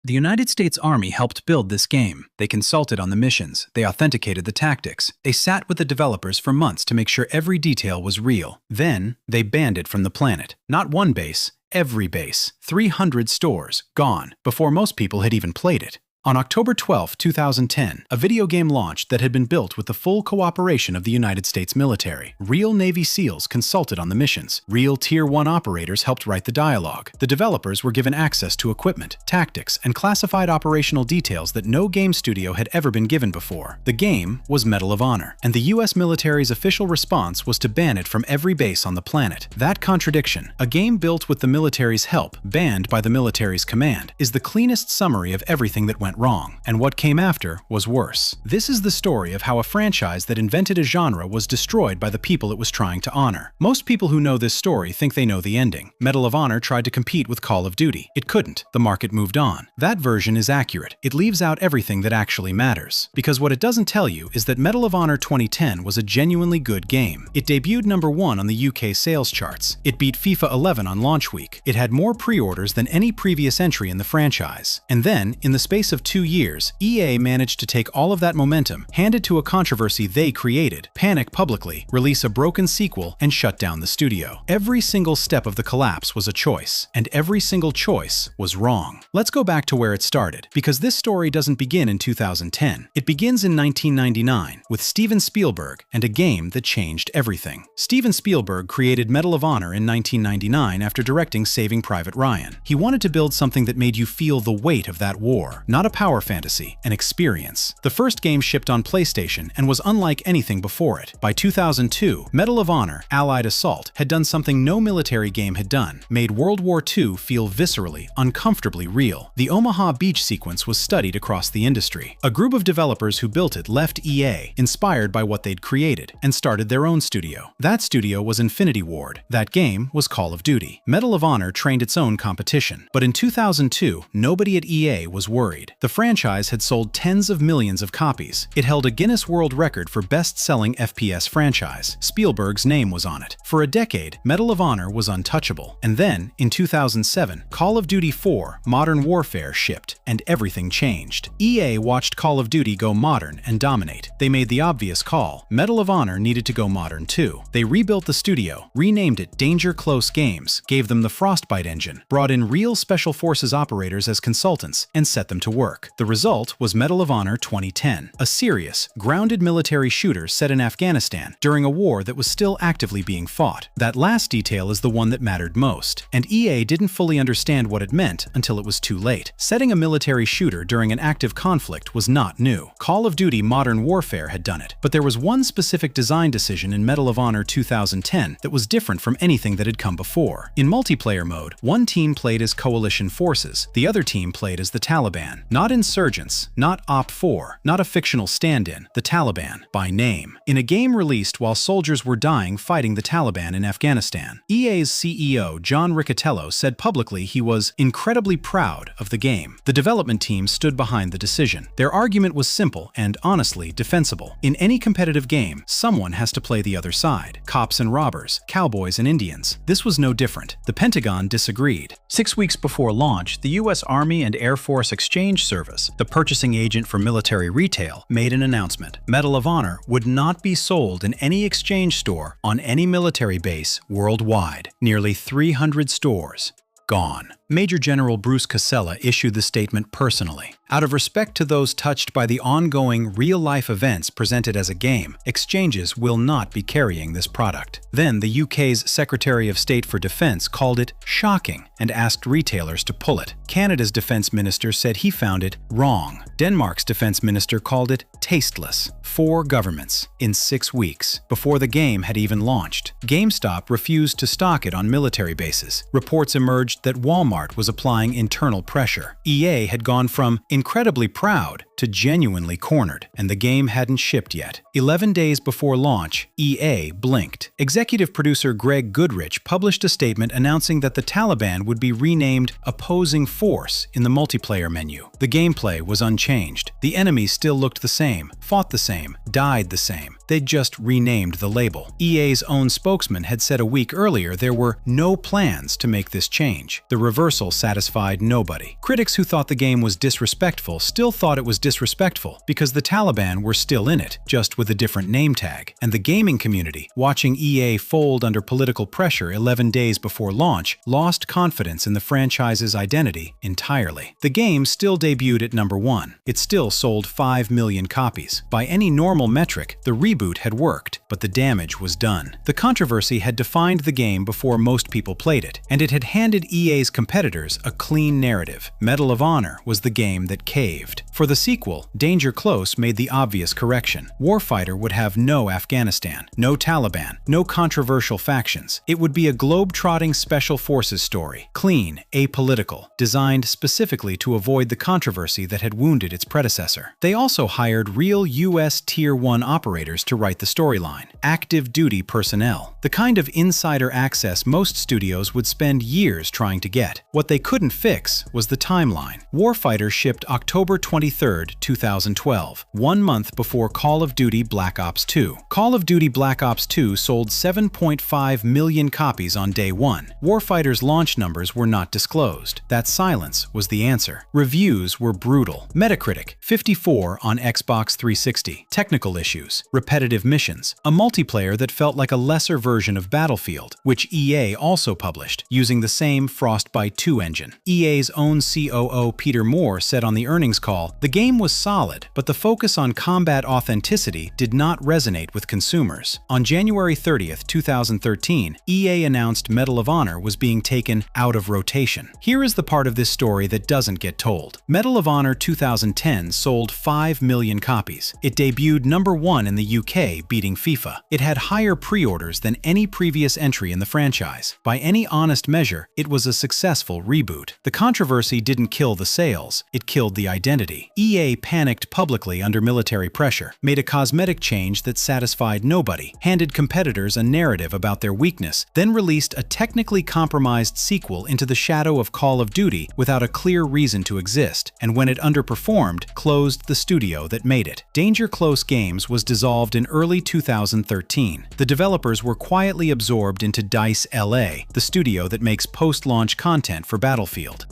The United States Army helped build this game. They consulted on the missions, they authenticated the tactics, they sat with the developers for months to make sure every detail was real. Then, they banned it from the planet. Not one base, every base. 300 stores, gone, before most people had even played it. On October 12, 2010, a video game launched that had been built with the full cooperation of the United States military. Real Navy SEALs consulted on the missions. Real Tier 1 operators helped write the dialogue. The developers were given access to equipment, tactics, and classified operational details that no game studio had ever been given before. The game was Medal of Honor, and the US military's official response was to ban it from every base on the planet. That contradiction, a game built with the military's help, banned by the military's command, is the cleanest summary of everything that went wrong, and what came after was worse. This is the story of how a franchise that invented a genre was destroyed by the people it was trying to honor. Most people who know this story think they know the ending. Medal of Honor tried to compete with Call of Duty. It couldn't. The market moved on. That version is accurate. It leaves out everything that actually matters. Because what it doesn't tell you is that Medal of Honor 2010 was a genuinely good game. It debuted #1 on the UK sales charts. It beat FIFA 11 on launch week. It had more pre-orders than any previous entry in the franchise. And then, in the space of 2 years, EA managed to take all of that momentum, hand it to a controversy they created, panic publicly, release a broken sequel, and shut down the studio. Every single step of the collapse was a choice, and every single choice was wrong. Let's go back to where it started, because this story doesn't begin in 2010. It begins in 1999, with Steven Spielberg and a game that changed everything. Steven Spielberg created Medal of Honor in 1999 after directing Saving Private Ryan. He wanted to build something that made you feel the weight of that war, not a power fantasy, an experience. The first game shipped on PlayStation and was unlike anything before it. By 2002, Medal of Honor: Allied Assault had done something no military game had done, made World War II feel viscerally, uncomfortably real. The Omaha Beach sequence was studied across the industry. A group of developers who built it left EA, inspired by what they'd created, and started their own studio. That studio was Infinity Ward. That game was Call of Duty. Medal of Honor trained its own competition. But in 2002, nobody at EA was worried. The franchise had sold tens of millions of copies. It held a Guinness World Record for best-selling FPS franchise. Spielberg's name was on it. For a decade, Medal of Honor was untouchable. And then, in 2007, Call of Duty 4: Modern Warfare shipped, and everything changed. EA watched Call of Duty go modern and dominate. They made the obvious call. Medal of Honor needed to go modern too. They rebuilt the studio, renamed it Danger Close Games, gave them the Frostbite engine, brought in real Special Forces operators as consultants, and set them to work. The result was Medal of Honor 2010, a serious, grounded military shooter set in Afghanistan during a war that was still actively being fought. That last detail is the one that mattered most, and EA didn't fully understand what it meant until it was too late. Setting a military shooter during an active conflict was not new. Call of Duty Modern Warfare had done it, but there was one specific design decision in Medal of Honor 2010 that was different from anything that had come before. In multiplayer mode, one team played as coalition forces, the other team played as the Taliban. Not insurgents, not Op4, not a fictional stand-in, the Taliban, by name. In a game released while soldiers were dying fighting the Taliban in Afghanistan, EA's CEO John Riccitiello said publicly he was incredibly proud of the game. The development team stood behind the decision. Their argument was simple and, honestly, defensible. In any competitive game, someone has to play the other side. Cops and robbers, cowboys and Indians. This was no different. The Pentagon disagreed. 6 weeks before launch, the U.S. Army and Air Force Exchange Service, the purchasing agent for military retail, made an announcement. Medal of Honor would not be sold in any exchange store on any military base worldwide. Nearly 300 stores gone. Major General Bruce Casella issued the statement personally. Out of respect to those touched by the ongoing real-life events presented as a game, exchanges will not be carrying this product. Then the UK's Secretary of State for Defence called it shocking and asked retailers to pull it. Canada's Defence Minister said he found it wrong. Denmark's Defence Minister called it tasteless. 4 governments in 6 weeks, before the game had even launched. GameStop refused to stock it on military bases. Reports emerged that Walmart was applying internal pressure. EA had gone from incredibly proud to genuinely cornered, and the game hadn't shipped yet. 11 days before launch, EA blinked. Executive producer Greg Goodrich published a statement announcing that the Taliban would be renamed Opposing Force in the multiplayer menu. The gameplay was unchanged. The enemies still looked the same, fought the same, died the same. They'd just renamed the label. EA's own spokesman had said a week earlier there were no plans to make this change. The reverse reversal satisfied nobody. Critics who thought the game was disrespectful still thought it was disrespectful because the Taliban were still in it, just with a different name tag. And the gaming community, watching EA fold under political pressure 11 days before launch, lost confidence in the franchise's identity entirely. The game still debuted at number 1. It still sold 5 million copies. By any normal metric, the reboot had worked, but the damage was done. The controversy had defined the game before most people played it, and it had handed EA's competitors a clean narrative. Medal of Honor was the game that caved. For the sequel, Danger Close made the obvious correction. Warfighter would have no Afghanistan, no Taliban, no controversial factions. It would be a globe-trotting special forces story, clean, apolitical, designed specifically to avoid the controversy that had wounded its predecessor. They also hired real US Tier 1 operators to write the storyline, active duty personnel, the kind of insider access most studios would spend years trying to get. What they couldn't fix was the timeline. Warfighter shipped October 23, 2012, 1 month before Call of Duty Black Ops 2. Call of Duty Black Ops 2 sold 7.5 million copies on day 1. Warfighter's launch numbers were not disclosed. That silence was the answer. Reviews were brutal. Metacritic, 54 on Xbox 360. Technical issues, repetitive missions, a multiplayer that felt like a lesser version of Battlefield, which EA also published, using the same Frostbite 2 engine. EA's own COO Peter Moore said on the earnings call, "The game was solid, but the focus on combat authenticity did not resonate with consumers." On January 30, 2013, EA announced Medal of Honor was being taken out of rotation. Here is the part of this story that doesn't get told. Medal of Honor 2010 sold 5 million copies. It debuted number 1 in the UK, beating FIFA. It had higher pre-orders than any previous entry in the franchise. By any honest measure, it was a successful reboot. The controversy didn't kill the sales, it killed the identity. EA panicked publicly under military pressure, made a cosmetic change that satisfied nobody, handed competitors a narrative about their weakness, then released a technically compromised sequel into the shadow of Call of Duty without a clear reason to exist, and when it underperformed, closed the studio that made it. Danger Close Games was dissolved in early 2013. The developers were quietly absorbed into DICE LA, the studio that makes post-launch content for Battlefield.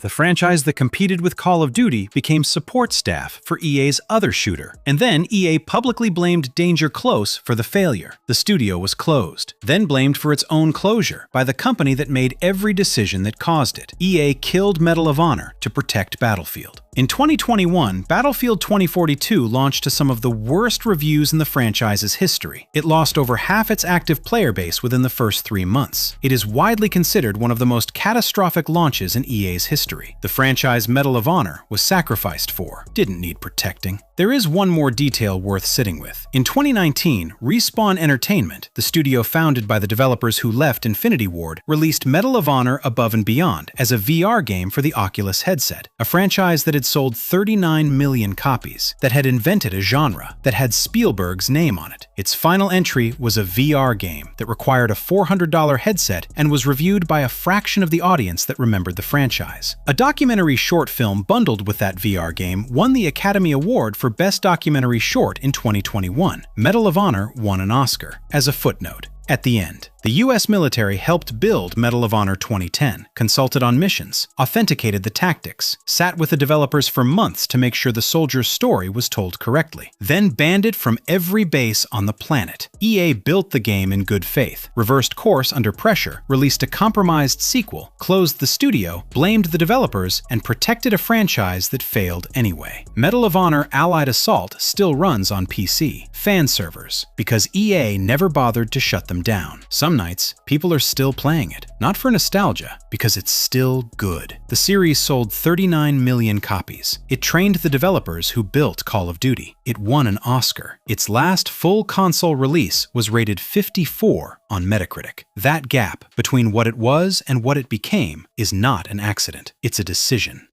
The franchise that competed with Call of Duty became support staff for EA's other shooter, and then EA publicly blamed Danger Close for the failure. The studio was closed, then blamed for its own closure by the company that made every decision that caused it. EA killed Medal of Honor to protect Battlefield. In 2021, Battlefield 2042 launched to some of the worst reviews in the franchise's history. It lost over half its active player base within the first 3 months. It is widely considered one of the most catastrophic launches in EA's history. The franchise Medal of Honor was sacrificed for. Didn't need protecting. There is one more detail worth sitting with. In 2019, Respawn Entertainment, the studio founded by the developers who left Infinity Ward, released Medal of Honor Above and Beyond as a VR game for the Oculus headset, a franchise that had sold 39 million copies, that had invented a genre, that had Spielberg's name on it. Its final entry was a VR game that required a $400 headset and was reviewed by a fraction of the audience that remembered the franchise. A documentary short film bundled with that VR game won the Academy Award for Best Documentary Short in 2021. Medal of Honor won an Oscar. As a footnote, at the end, the US military helped build Medal of Honor 2010, consulted on missions, authenticated the tactics, sat with the developers for months to make sure the soldier's story was told correctly, then banned it from every base on the planet. EA built the game in good faith, reversed course under pressure, released a compromised sequel, closed the studio, blamed the developers, and protected a franchise that failed anyway. Medal of Honor Allied Assault still runs on PC, fan servers, because EA never bothered to shut them down. Some nights, people are still playing it, not for nostalgia, because it's still good. The series sold 39 million copies. It trained the developers who built Call of Duty. It won an Oscar. Its last full console release was rated 54 on Metacritic. That gap between what it was and what it became is not an accident. It's a decision.